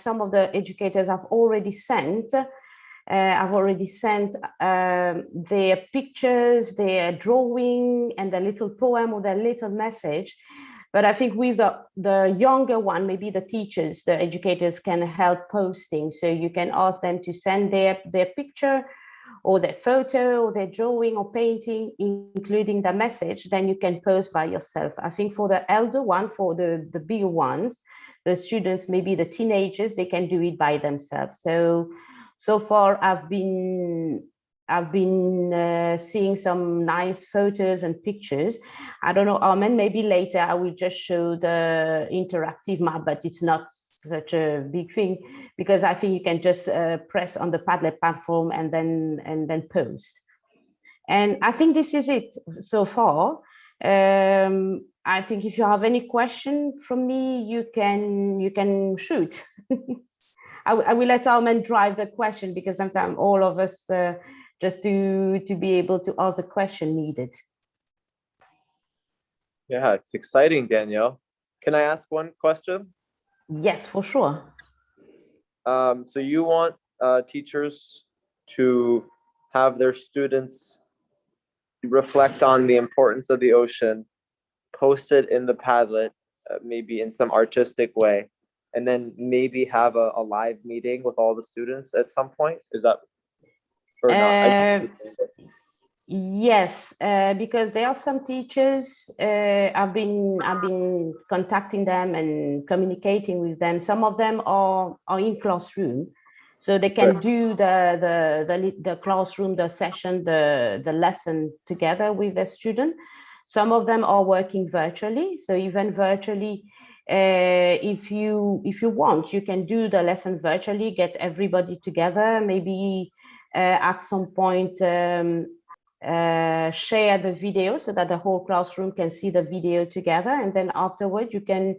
some of the educators have already sent. I've already sent their pictures, their drawing, and their little poem or their little message. But I think with the younger one, maybe the teachers, the educators can help posting. So you can ask them to send their picture or their photo or their drawing or painting, including the message, then you can post by yourself. I think for the elder one, for the bigger ones, the students, maybe the teenagers, they can do it by themselves. So far I've been seeing some nice photos and pictures. I don't know, Armen, maybe later I will just show the interactive map, but it's not such a big thing, because I think you can just press on the Padlet platform and then post. And I think this is it so far. I think if you have any question from me, you can shoot. I will let Armen drive the question, because sometimes all of us just to be able to ask the question needed. Yeah, it's exciting, Danielle. Can I ask one question? Yes, for sure. So you want teachers to have their students reflect on the importance of the ocean, post it in the Padlet, maybe in some artistic way, and then maybe have a live meeting with all the students at some point? Is that or not? Yes, because there are some teachers, I've been contacting them and communicating with them. Some of them are in classroom, so they can do the classroom, the session, the lesson together with the student. Some of them are working virtually, so even virtually, if you want, you can do the lesson virtually, get everybody together, maybe at some point share the video so that the whole classroom can see the video together, and then afterward you can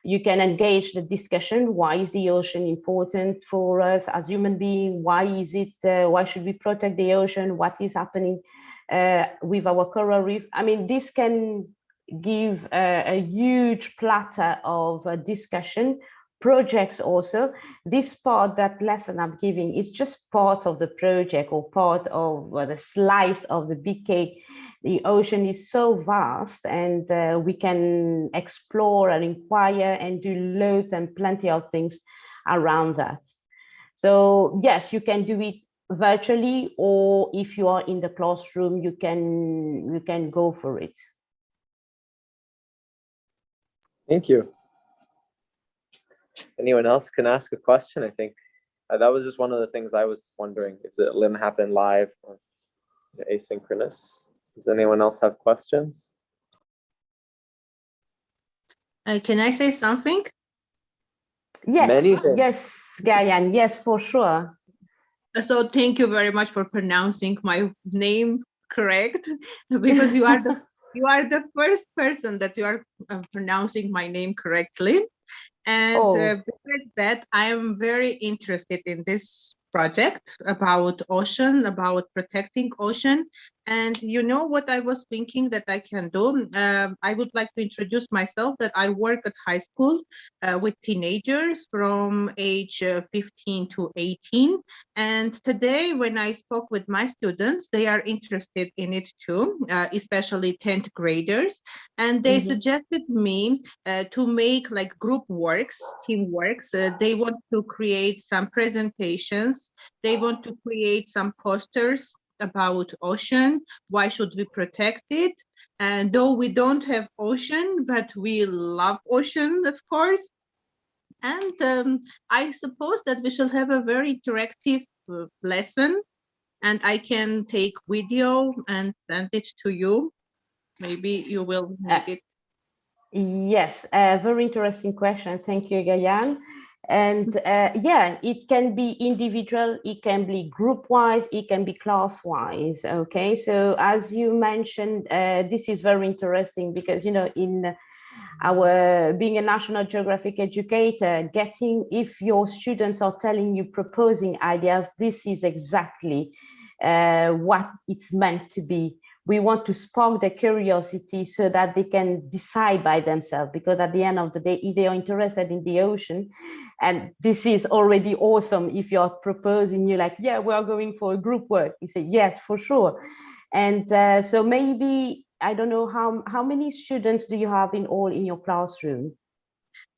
engage the discussion. Why is the ocean important for us as human beings? Why should we protect the ocean? What is happening with our coral reef? I mean, this can give a huge platter of discussion. Projects also. This part, that lesson I'm giving, is just part of the project or part of the slice of the big cake. The ocean is so vast, and we can explore and inquire and do loads and plenty of things around that. So yes, you can do it virtually, or if you are in the classroom, you can go for it. Thank you. Anyone else can ask a question? I think that was just one of the things I was wondering. Is it going to happen live or asynchronous? Does anyone else have questions? Can I say something? Yes, yes, Gayan, yes, for sure. So thank you very much for pronouncing my name correct, because you are the first person that you are pronouncing my name correctly. And besides that, I am very interested in this project about ocean, about protecting ocean. And you know what I was thinking that I can do? I would like to introduce myself, that I work at high school with teenagers from age 15 to 18. And today, when I spoke with my students, they are interested in it too, especially 10th graders. And they suggested me to make like group works, team works. They want to create some presentations. They want to create some posters about ocean. Why should we protect it? And though we don't have ocean, but we love ocean, of course. And I suppose that we should have a very interactive lesson, and I can take video and send it to you. Maybe you will need it. Yes, very interesting question. Thank you, Gayan. And yeah, it can be individual, it can be group-wise, it can be class-wise. Okay, so as you mentioned, this is very interesting because, you know, in our being a National Geographic educator, if your students are telling you, proposing ideas, this is exactly what it's meant to be. we want to spark their curiosity so that they can decide by themselves, because at the end of the day, if they are interested in the ocean, and this is already awesome, if you're proposing, you're like, yeah, we are going for a group work, you say yes, for sure. And so maybe, I don't know, how many students do you have in all in your classroom?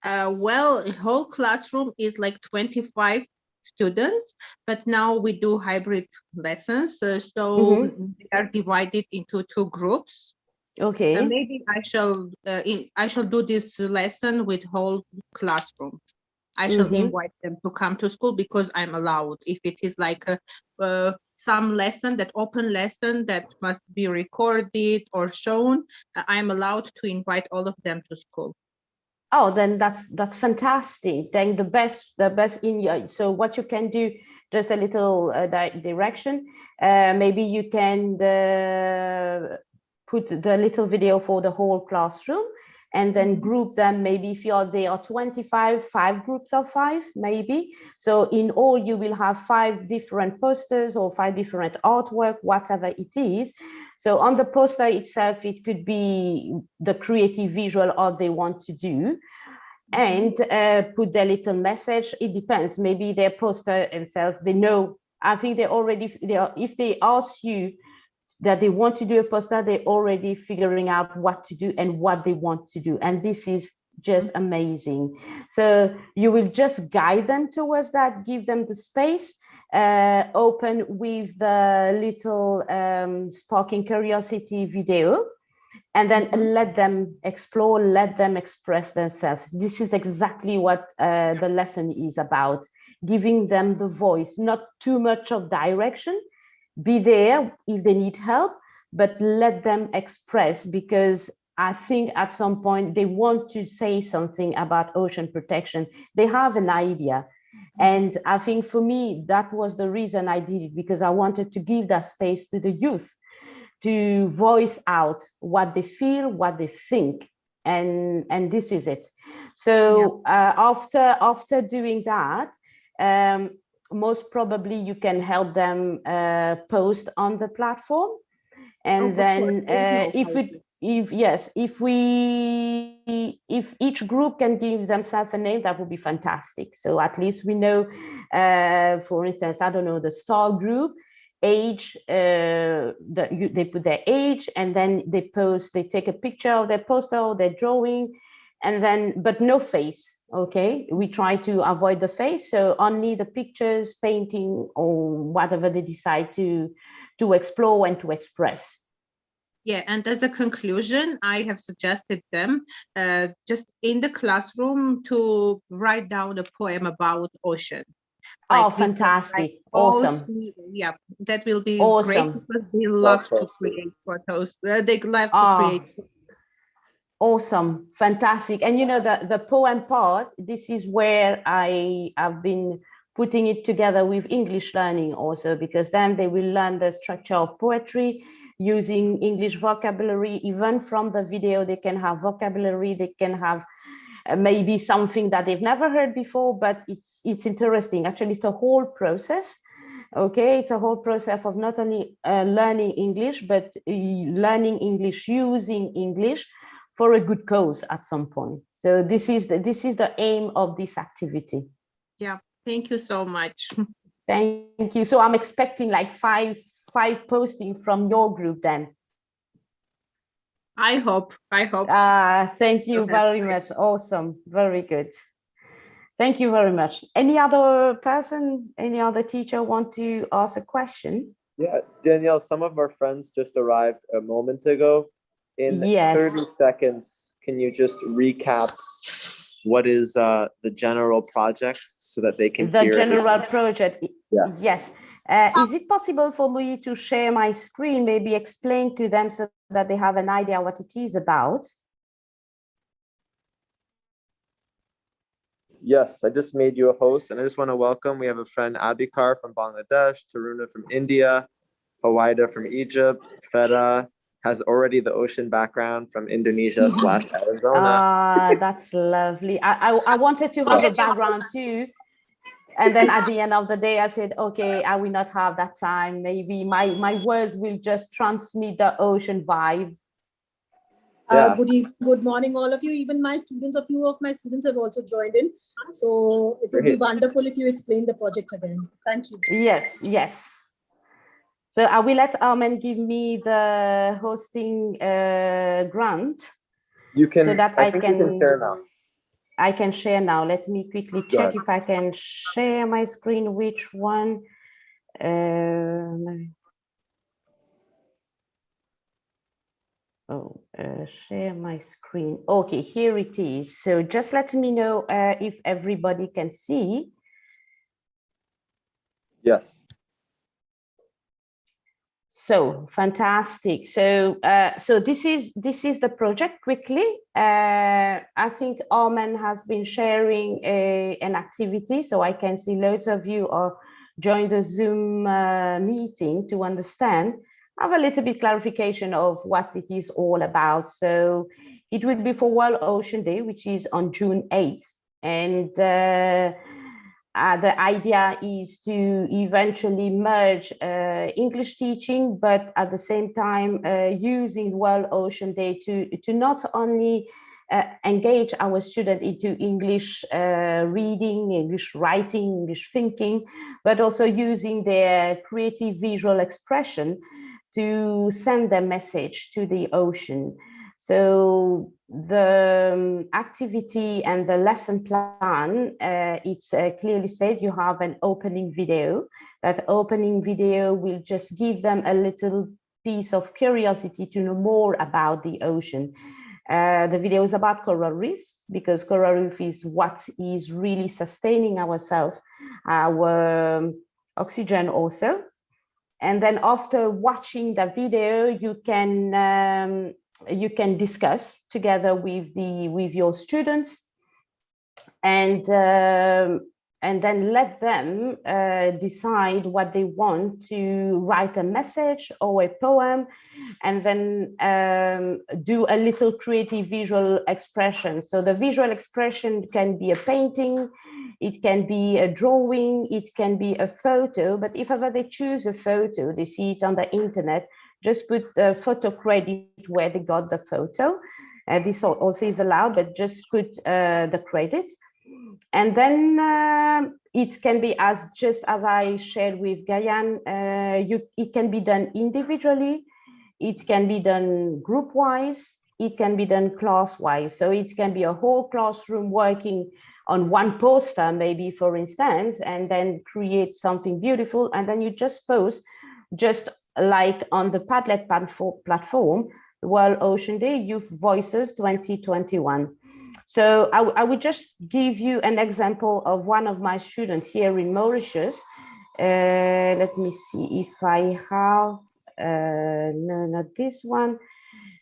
Well, the whole classroom is like 25 students, but now we do hybrid lessons. So they are divided into 2 groups. Okay. Maybe I shall do this lesson with whole classroom. I shall invite them to come to school because I'm allowed. If it is like some lesson, that open lesson that must be recorded or shown, I'm allowed to invite all of them to school. Oh, then that's fantastic. Then the best in your, so what you can do, just a little direction, maybe you can put the little video for the whole classroom, and then group them. Maybe if there are 25, 5 groups of 5, maybe. So in all, you will have 5 different posters or 5 different artwork, whatever it is. So on the poster itself, it could be the creative visual art they want to do, and put their little message. It depends. Maybe their poster themselves, they know, I think if they ask you that they want to do a poster, they're already figuring out what to do and what they want to do. And this is just amazing. So you will just guide them towards that, give them the space, open with the little sparking curiosity video, and then let them explore, let them express themselves. This is exactly what the lesson is about, giving them the voice, not too much of direction. Be there if they need help, but let them express, because I think at some point they want to say something about ocean protection. They have an idea. And I think for me, that was the reason I did it, because I wanted to give that space to the youth to voice out what they feel, what they think. And this is it. So after doing that, most probably you can help them post on the platform, and then if each group can give themselves a name, that would be fantastic. So at least we know, for instance, I don't know, the star group age, they put their age, and then they take a picture of their poster or their drawing, and then, but no face. Okay, we try to avoid the face, so only the pictures, painting, or whatever they decide to explore and to express. Yeah, and as a conclusion, I have suggested them just in the classroom to write down a poem about ocean. Like, fantastic. Awesome. Yeah, that will be awesome. Great, because they love to create photos. They love to create. Awesome, fantastic. And you know, the poem part, this is where I have been putting it together with English learning also, because then they will learn the structure of poetry using English vocabulary. Even from the video, they can have vocabulary, they can have maybe something that they've never heard before, but it's interesting. Actually, it's a whole process. Okay, it's a whole process of not only learning English, but learning English, using English for a good cause at some point. So this is the aim of this activity. Yeah, thank you so much. Thank you. So I'm expecting like five posting from your group then. I hope. Thank you very much. Awesome. Very good. Thank you very much. Any other person, any other teacher want to ask a question? Yeah, Danielle, some of our friends just arrived a moment ago. In 30 seconds, can you just recap what is the general project so that they can hear the general project? Yeah. Yes. Is it possible for me to share my screen, maybe explain to them so that they have an idea what it is about? Yes, I just made you a host, and I just want to welcome. We have a friend Abhikar from Bangladesh, Taruna from India, Hawaida from Egypt, Feta has already the ocean background from Indonesia / Arizona. That's lovely. I wanted to have a background too. And then at the end of the day, I said, okay, I will not have that time. Maybe my words will just transmit the ocean vibe. Yeah. Good morning, all of you. Even my students, a few of my students have also joined in. So it would be wonderful if you explain the project again. Thank you. Yes, yes. So I will let Armen give me the hosting grant. You can, so that I think you can share now. I can share now. Let me quickly check if I can share my screen. Which one? Share my screen. Okay, here it is. So just let me know if everybody can see. Yes. So fantastic. So so this is the project quickly. I think Armen has been sharing an activity, so I can see loads of you are joined the Zoom meeting to understand. I have a little bit clarification of what it is all about. So it will be for World Ocean Day, which is on June 8th. And the idea is to eventually merge English teaching, but at the same time using World Ocean Day to not only engage our students into English reading, English writing, English thinking, but also using their creative visual expression to send their message to the ocean. So the activity and the lesson plan, it's clearly said you have an opening video. That opening video will just give them a little piece of curiosity to know more about the ocean. The video is about coral reefs, because coral reef is what is really sustaining ourselves, our oxygen also. And then after watching the video, you can discuss together with your students, and then let them decide what they want to write, a message or a poem, and then do a little creative visual expression. So the visual expression can be a painting, it can be a drawing, it can be a photo, but if ever they choose a photo, they see it on the internet, just put the photo credit where they got the photo. This also is allowed, but just put the credits. And then it can be just as I shared with Gayan, it can be done individually, it can be done group-wise, it can be done class-wise. So it can be a whole classroom working on one poster, maybe, for instance, and then create something beautiful, and then you just post, just like on the Padlet platform, World Ocean Day Youth Voices 2021. So I would just give you an example of one of my students here in Mauritius. Let me see if I have, no, not this one.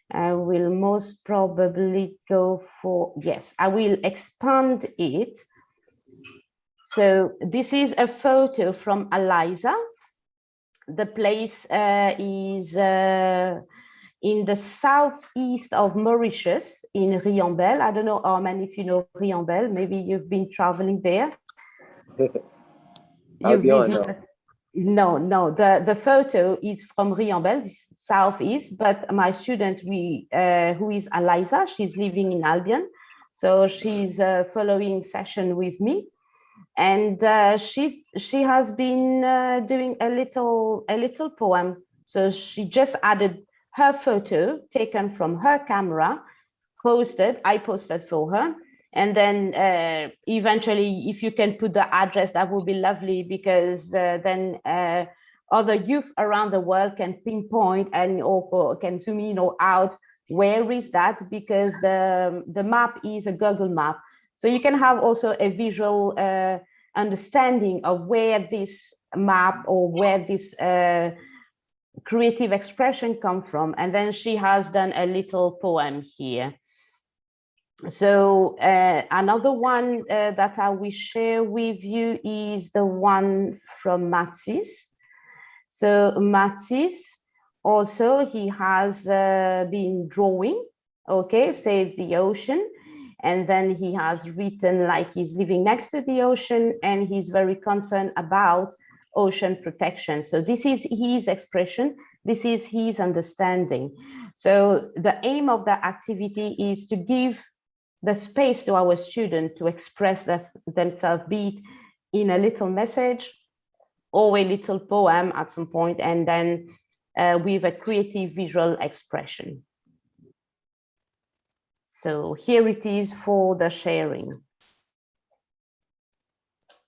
I will most probably go for, yes, I will expand it. So this is a photo from Eliza. The place is in the southeast of Mauritius, in Riambel. I don't know, Armen, if you know Riambel. Maybe you've been traveling there. You visited? No, the photo is from Riambel, southeast, but my student, who is Eliza, she's living in Albion. So she's following session with me. And she has been doing a little poem. So she just added her photo taken from her camera, I posted for her. And then eventually, if you can put the address, that would be lovely, because then other youth around the world can pinpoint and or can zoom in or out. Where is that? Because the map is a Google map. So you can have also a visual understanding of where this map or where this creative expression come from. And then she has done a little poem here. So another one that I will share with you is the one from Matsis. So Matsis, also he has been drawing, okay, Save the Ocean. And then he has written like he's living next to the ocean and he's very concerned about ocean protection. So this is his expression, this is his understanding. So the aim of the activity is to give the space to our students to express themselves, be it in a little message or a little poem at some point, and then with a creative visual expression. So here it is for the sharing.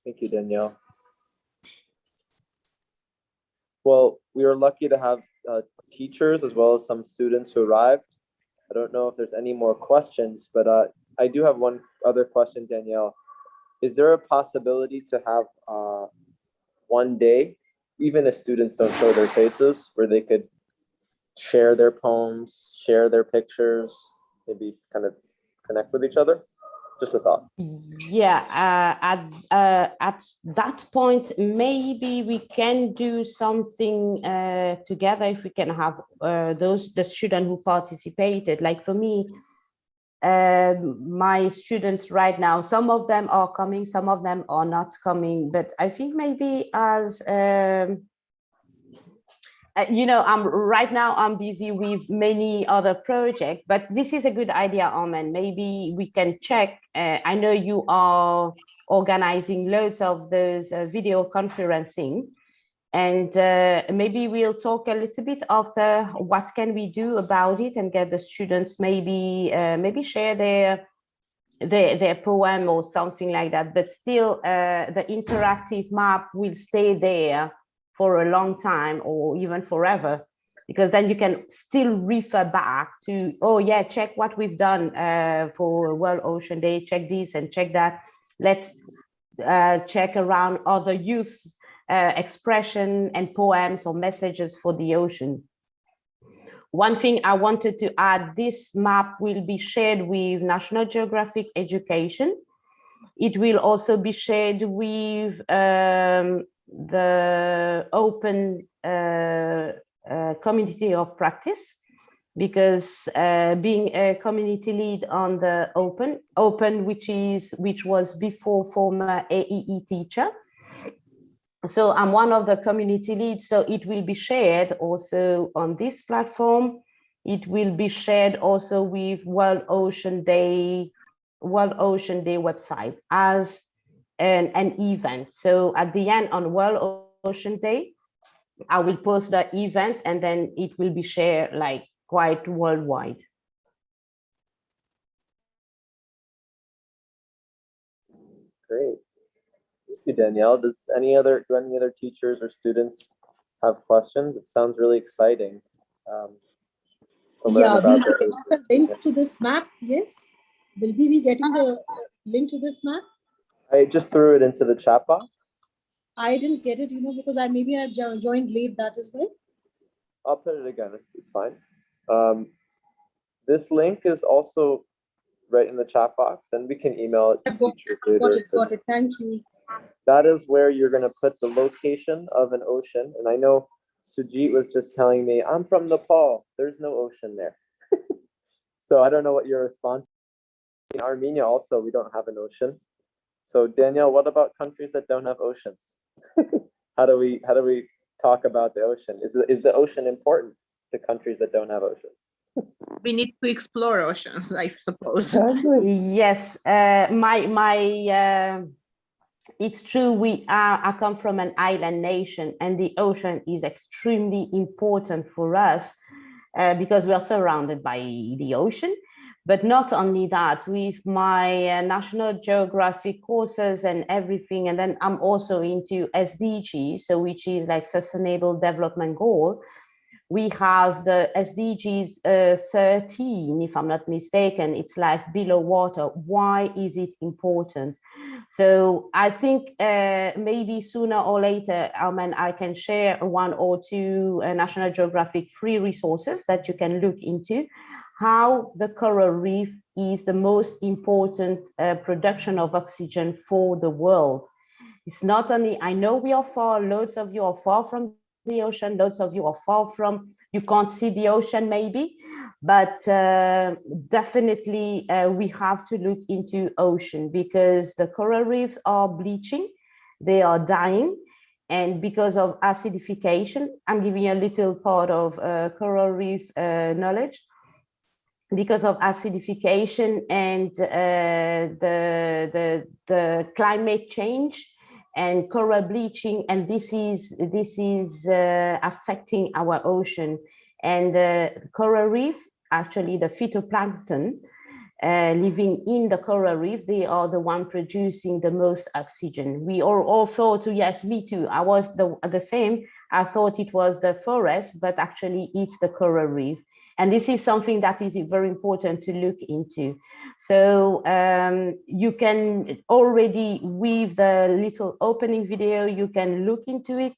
Thank you, Danielle. Well, we were lucky to have teachers as well as some students who arrived. I don't know if there's any more questions, but I do have one other question, Danielle. Is there a possibility to have one day, even if students don't show their faces, where they could share their poems, share their pictures, maybe kind of connect with each other? Just a thought. Yeah, at that point, maybe we can do something together if we can have the students who participated. Like for me, my students right now, some of them are coming, some of them are not coming, but I think maybe as you know, right now I'm busy with many other projects, but this is a good idea, Armen. Maybe we can check. I know you are organizing loads of those video conferencing, and maybe we'll talk a little bit after what can we do about it and get the students maybe share their poem or something like that. But still, the interactive map will stay there for a long time or even forever, because then you can still refer back to, oh yeah, check what we've done for World Ocean Day, check this and check that. Let's check around other youths' expression and poems or messages for the ocean. One thing I wanted to add, this map will be shared with National Geographic Education. It will also be shared with the open community of practice, because being a community lead on the open, which was before former AEE teacher. So I'm one of the community leads, so it will be shared also on this platform. It will be shared also with World Ocean Day website as an event. So at the end on World Ocean Day, I will post the event and then it will be shared like quite worldwide. Great. Thank you, Danielle. Do any other teachers or students have questions? It sounds really exciting. To learn Yeah, about we will get the link to this map. Yes, will we be getting the link to this map? I just threw it into the chat box. I didn't get it, because I joined late. That is why. I'll put it again. It's fine. This link is also right in the chat box, and we can email it to teachers later. Got it. Thank you. That is where you're going to put the location of an ocean. And I know Sujit was just telling me, I'm from Nepal. There's no ocean there. So I don't know what your response is. In Armenia also, we don't have an ocean. So Danielle, what about countries that don't have oceans? How do we talk about the ocean? Is the ocean important to countries that don't have oceans? We need to explore oceans, I suppose. Yes, it's true. I come from an island nation, and the ocean is extremely important for us because we are surrounded by the ocean. But not only that, with my National Geographic courses and everything, and then I'm also into SDGs, so which is like Sustainable Development Goal. We have the SDGs 13, if I'm not mistaken. It's life below water. Why is it important? So I think maybe sooner or later, Armen, I can share one or two National Geographic free resources that you can look into. How the coral reef is the most important production of oxygen for the world. It's not only, I know we are far, loads of you are far from the ocean. Lots of you are far from, you can't see the ocean maybe, but definitely we have to look into ocean because the coral reefs are bleaching, they are dying. And because of acidification, I'm giving you a little part of coral reef knowledge. Because of acidification and the climate change and coral bleaching, and this is affecting our ocean. And the coral reef, actually the phytoplankton living in the coral reef, they are the one producing the most oxygen. We all thought, yes, me too, I was the same. I thought it was the forest, but actually it's the coral reef. And this is something that is very important to look into. So you can already, with the little opening video, you can look into it,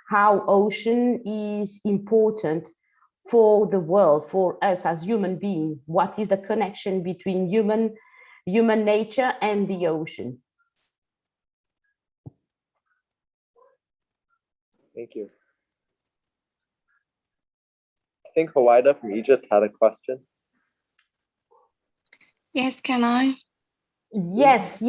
how ocean is important for the world, for us as human beings. What is the connection between human nature and the ocean? Thank you. I think Hawaida from Egypt had a question. Yes, can I? Yes,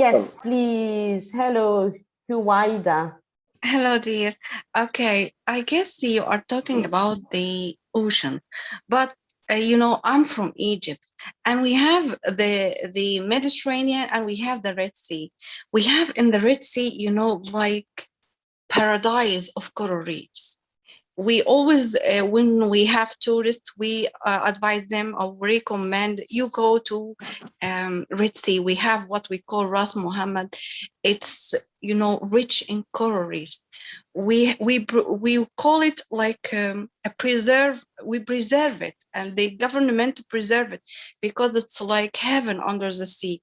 please. Hello, Hawaida. Hello, dear. Okay, I guess you are talking about the ocean, but you know, I'm from Egypt, and we have the Mediterranean, and we have the Red Sea. We have in the Red Sea, you know, like paradise of coral reefs. We always, when we have tourists, we advise them or recommend you go to Red Sea. We have what we call Ras Muhammad. It's, you know, rich in coral reefs. We call it like a preserve. We preserve it, and the government preserve it because it's like heaven under the sea.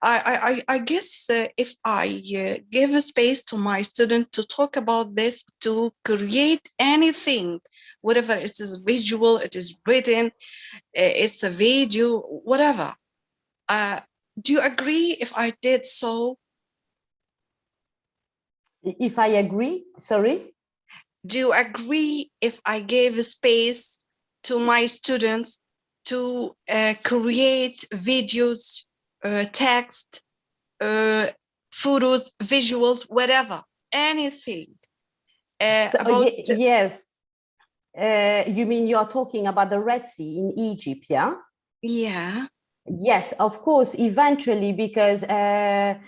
I guess if I give a space to my student to talk about this, to create anything, whatever it is, visual, it is written, it's a video, whatever. Do you agree if I did so? If I agree, sorry? Do you agree if I gave a space to my students to create videos, text, photos, visuals, whatever, anything about? Yes. You mean you're talking about the Red Sea in Egypt, yeah? Yeah. Yes, of course, eventually, because I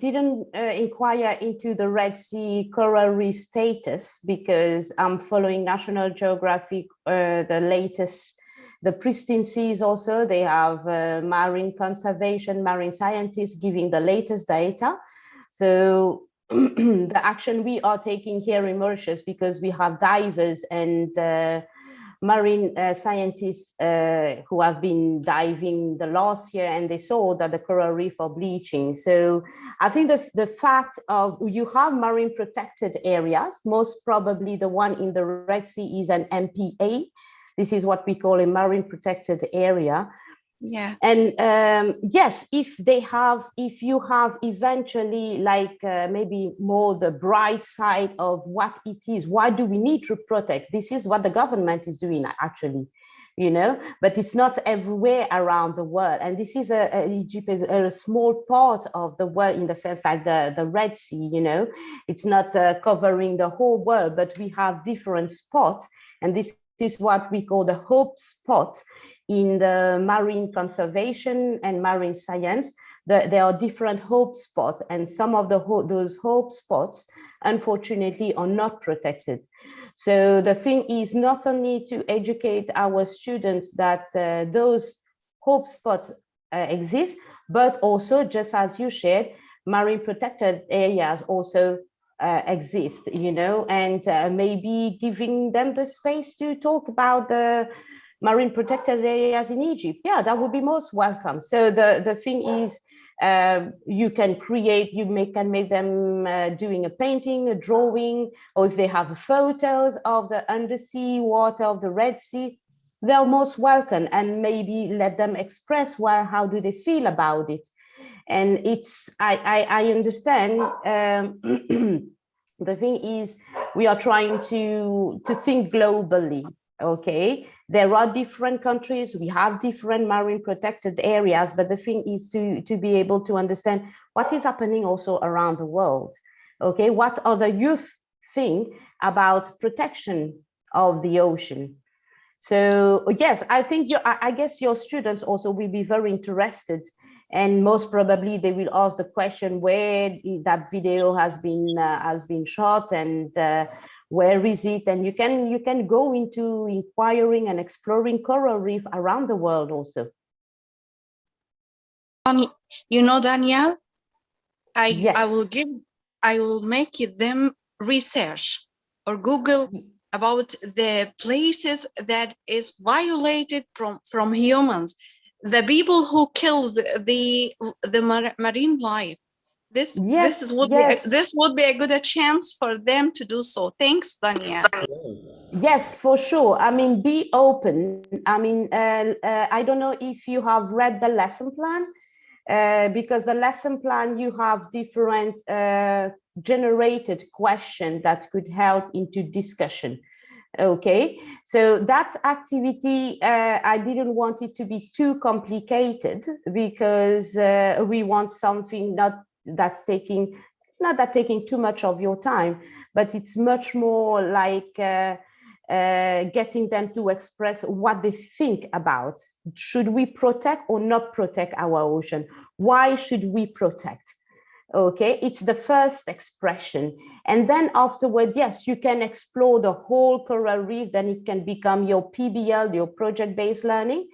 didn't inquire into the Red Sea coral reef status because I'm following National Geographic, the latest, the pristine seas also. They have marine conservation, marine scientists giving the latest data. So the action we are taking here in Mauritius, because we have divers and marine scientists who have been diving the last year, and they saw that the coral reef are bleaching. So I think the fact of you have marine protected areas, most probably the one in the Red Sea is an MPA. This is what we call a marine protected area. Yeah. And yes, if you have eventually like maybe more the bright side of what it is, why do we need to protect? This is what the government is doing actually, you know, but it's not everywhere around the world. And this is Egypt is a small part of the world in the sense like the Red Sea, you know, it's not covering the whole world, but we have different spots. And this is what we call the hope spot. In the marine conservation and marine science, there are different hope spots, and some of those hope spots, unfortunately, are not protected. So the thing is not only to educate our students that those hope spots exist, but also, just as you shared, marine protected areas also exist, you know, and maybe giving them the space to talk about the marine protected areas in Egypt. Yeah, that would be most welcome. So the thing is, you can create, can make them doing a painting, a drawing, or if they have photos of the undersea water of the Red Sea, they're most welcome, and maybe let them express how do they feel about it. And it's, I understand The thing is, we are trying to think globally. Okay, there are different countries, we have different marine protected areas, but the thing is to be able to understand what is happening also around the world. Okay, what other youth think about protection of the ocean. So yes, I think I guess your students also will be very interested, and most probably they will ask the question where that video has been shot, and where is it, and you can go into inquiring and exploring coral reef around the world also. You know, Danielle, Yes. I will make them research or Google about the places that is violated from humans, the people who kill the marine life. This would be a good chance for them to do so. Thanks, Danielle. Yes, for sure. I mean, be open. I mean, I don't know if you have read the lesson plan, because the lesson plan, you have different generated questions that could help into discussion. Okay, so that activity, I didn't want it to be too complicated, because we want something it's not that taking too much of your time, but it's much more like getting them to express what they think about. Should we protect or not protect our ocean? Why should we protect? Okay, it's the first expression. And then afterward, yes, you can explore the whole coral reef, then it can become your PBL, your project-based learning.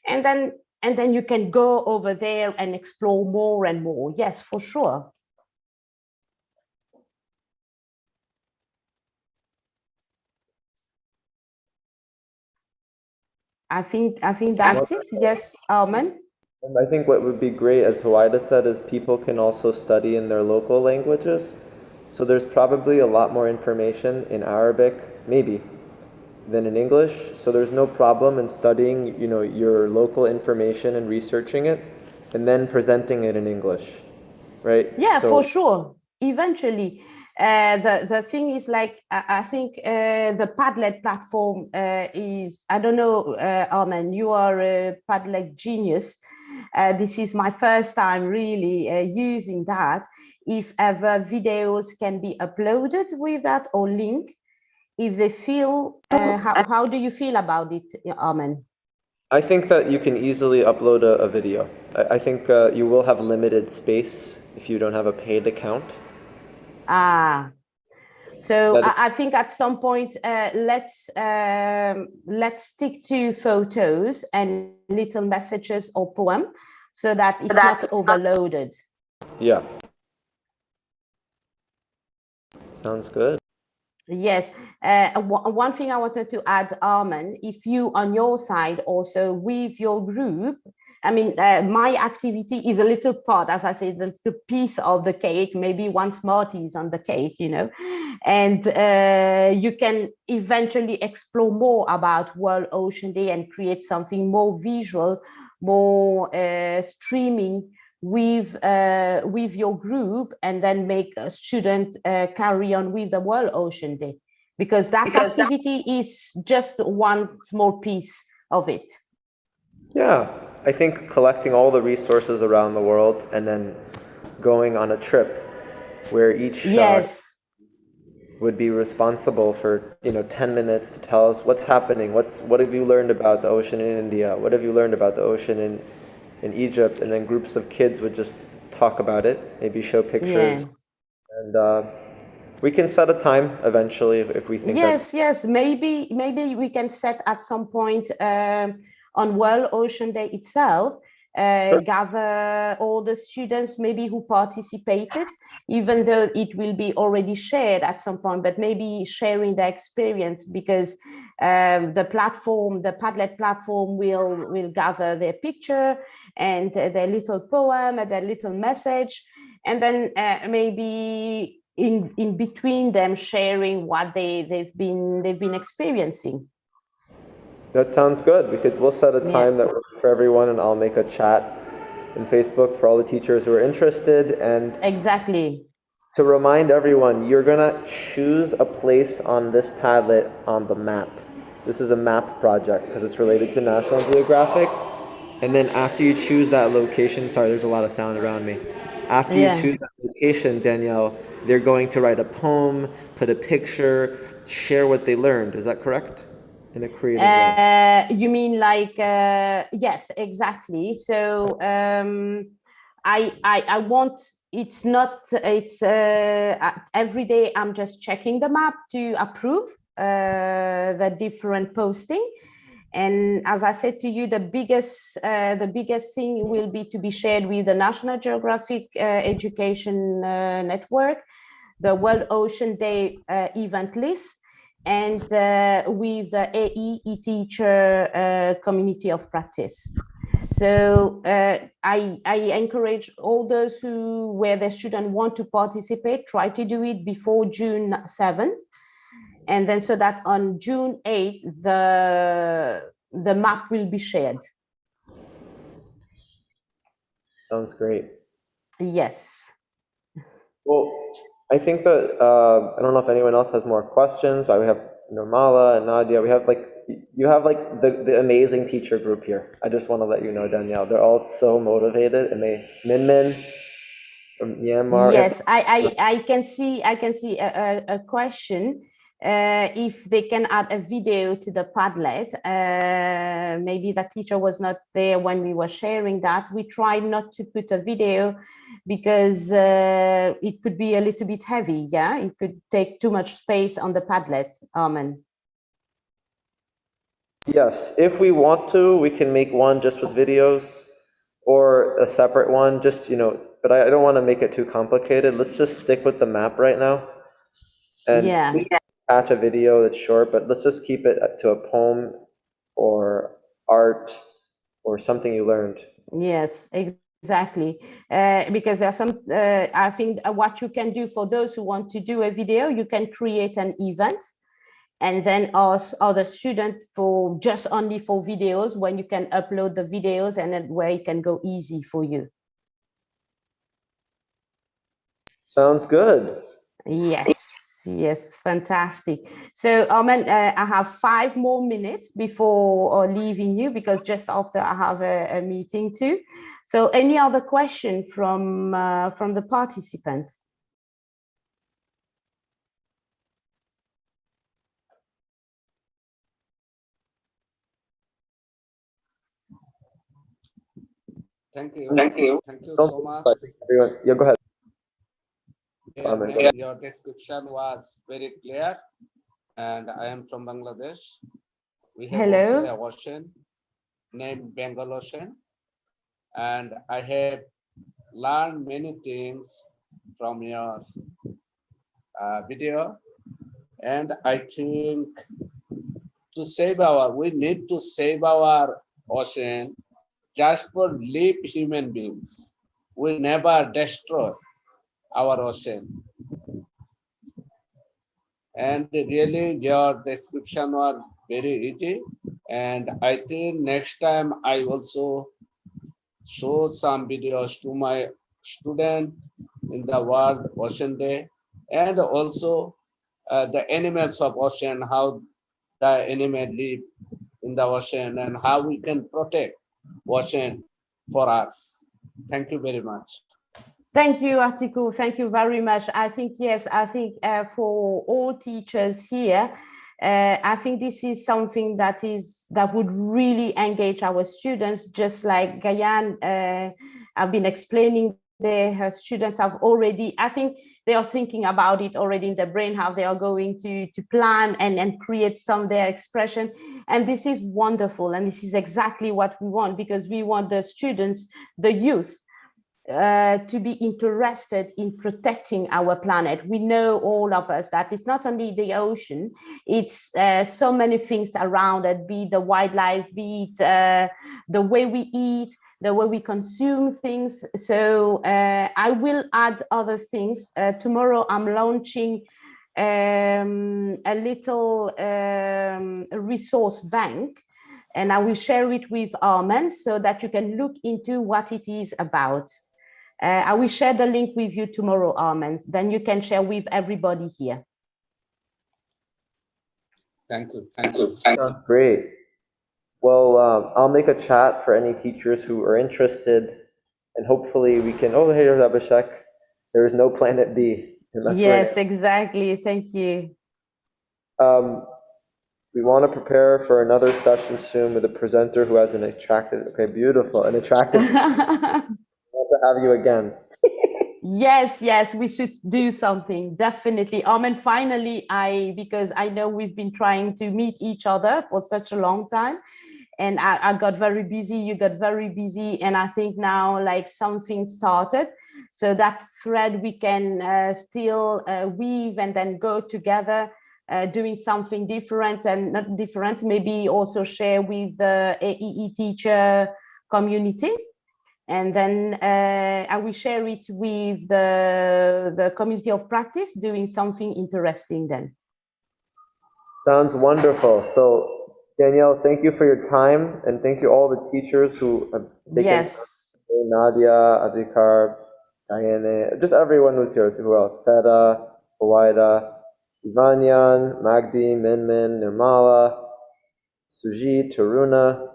And then you can go over there and explore more and more. Yes, for sure. I think that's it. Yes, Arman. And I think what would be great, as Huwaida said, is people can also study in their local languages. So there's probably a lot more information in Arabic, maybe, than in English. So there's no problem in studying, your local information and researching it, and then presenting it in English, right? Yeah, for sure. Eventually, the thing is, like, I think the Padlet platform is, I don't know, Arman, you are a Padlet genius. This is my first time really using that. If ever videos can be uploaded with that or link, if they feel, how do you feel about it, Arman? I think that you can easily upload a video. I think you will have limited space if you don't have a paid account. So I think at some point, let's stick to photos and little messages or poem, so that it's not overloaded. Yeah. Sounds good. Yes. One thing I wanted to add, Arman, if you on your side also with your group, I mean, my activity is a little part, as I say, the piece of the cake, maybe one Smarties on the cake, and you can eventually explore more about World Ocean Day and create something more visual, more streaming with your group, and then make a student carry on with the World Ocean Day, because that activity is just one small piece of it. Yeah, I think collecting all the resources around the world and then going on a trip where each shot would be responsible for 10 minutes to tell us what's happening, what have you learned about the ocean in India, what have you learned about the ocean in Egypt, and then groups of kids would just talk about it, maybe show pictures, and we can set a time eventually if we think yes, maybe we can set at some point on World Ocean Day itself, gather all the students maybe who participated, even though it will be already shared at some point, but maybe sharing the experience, because the Padlet platform will gather their picture and their little poem and their little message, and then maybe in between them sharing what they've been experiencing. That sounds good. We'll set a time that works for everyone, and I'll make a chat in Facebook for all the teachers who are interested. And exactly. To remind everyone, you're gonna choose a place on this Padlet on the map. This is a map project because it's related to National Geographic. And then after you choose that location, sorry, there's a lot of sound around me. After you Yeah. choose that location, Danielle, they're going to write a poem, put a picture, share what they learned. Is that correct? In a creative way. You mean like, yes, exactly. So I want, it's not, it's every day I'm just checking the map to approve the different posting. And as I said to you, the biggest thing will be to be shared with the National Geographic Education Network, the World Ocean Day event list, and with the AE eTeacher community of practice. So I encourage all those where the student want to participate, try to do it before June 7th. And then so that on June 8th, the map will be shared. Sounds great. Yes. Well, I think that, I don't know if anyone else has more questions. We have Nirmala and Nadia. We have you have the amazing teacher group here. I just want to let you know, Danielle, they're all so motivated, and Min Min from Myanmar. Yes, I can see a question. If they can add a video to the Padlet, maybe the teacher was not there when we were sharing that. We tried not to put a video because it could be a little bit heavy. Yeah, it could take too much space on the Padlet. Armen. Yes, if we want to, we can make one just with videos or a separate one, just, but I don't want to make it too complicated. Let's just stick with the map right now. And Yeah. we can attach a video that's short, but let's just keep it to a poem or art or something you learned. Yes, exactly. Because there are some, I think what you can do for those who want to do a video, you can create an event and then ask other students for just only for videos, when you can upload the videos and then where it can go easy for you. Sounds good. Yes, fantastic. So Armen, I have 5 more minutes before leaving you, because just after I have a meeting too. So any other question from the participants? Thank you. Thank you. Thank you Don't so much. everyone. Yeah, go ahead. Yeah, Amen. ma'am, your description was very clear, and I am from Bangladesh. We have Hello. also a ocean named Bengal Ocean, and I have learned many things from your video, and I think we need to save our ocean just for live human beings. We never destroy our ocean. And really your description was very easy. And I think next time I also show some videos to my student in the World Ocean Day, and also the animals of ocean, how the animals live in the ocean and how we can protect ocean for us. Thank you very much. Thank you, Atiku. Thank you very much. I think, yes, I think for all teachers here, I think this is something that would really engage our students, just like Gayan have been explaining there. Her students have already, I think they are thinking about it already in their brain, how they are going to plan and create some of their expression. And this is wonderful. And this is exactly what we want, because we want the students, the youth, to be interested in protecting our planet. We know, all of us, that it's not only the ocean, it's so many things around it, be it the wildlife, be it the way we eat, the way we consume things. So I will add other things. Tomorrow I'm launching a little resource bank, and I will share it with Armen so that you can look into what it is about. I will share the link with you tomorrow, Armen. Then you can share with everybody here. Thank you. Thank you. Sounds great. Well, I'll make a chat for any teachers who are interested, and hopefully we can. Oh, hey, there's Abhishek. There is no Planet B. And that's Yes, where, exactly. Thank you. we want to prepare for another session soon with a presenter who has an attractive. Okay, beautiful, an attractive. Want to have you again. Yes, we should do something, definitely. And finally, because I know we've been trying to meet each other for such a long time, and I got very busy, you got very busy, and I think now like something started, so that thread we can still weave and then go together, doing something different, and not different, maybe also share with the AEE teacher community. And then I will share it with the community of practice, doing something interesting then. Sounds wonderful. So Danielle, thank you for your time, and thank you all the teachers who have taken Yes. time. Nadia, Adhikar, Diane, just everyone who's here. So who else? Feda, Hawaida, Ivanyan, Magdi, Minmin, Nirmala, Sujit, Taruna,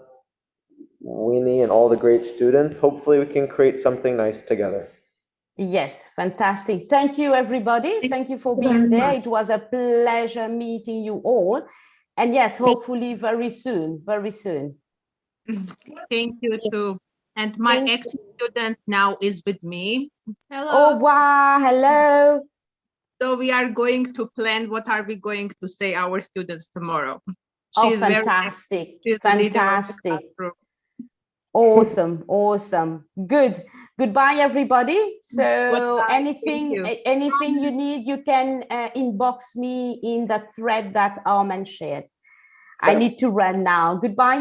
Winnie, and all the great students. Hopefully we can create something nice together. Yes, fantastic. Thank you, everybody. Thank you for being there. It was a pleasure meeting you all. And yes, hopefully very soon, very soon. Thank you too. And my ex-student now is with me. Hello. Oh, wow. Hello. So we are going to plan what are we going to say our students tomorrow. Oh, She's fantastic. she's the leader of the Fantastic. classroom. Awesome. Awesome. Good. Goodbye, everybody. So Goodbye. anything you need, you can inbox me in the thread that Armen shared. I need to run now. Goodbye.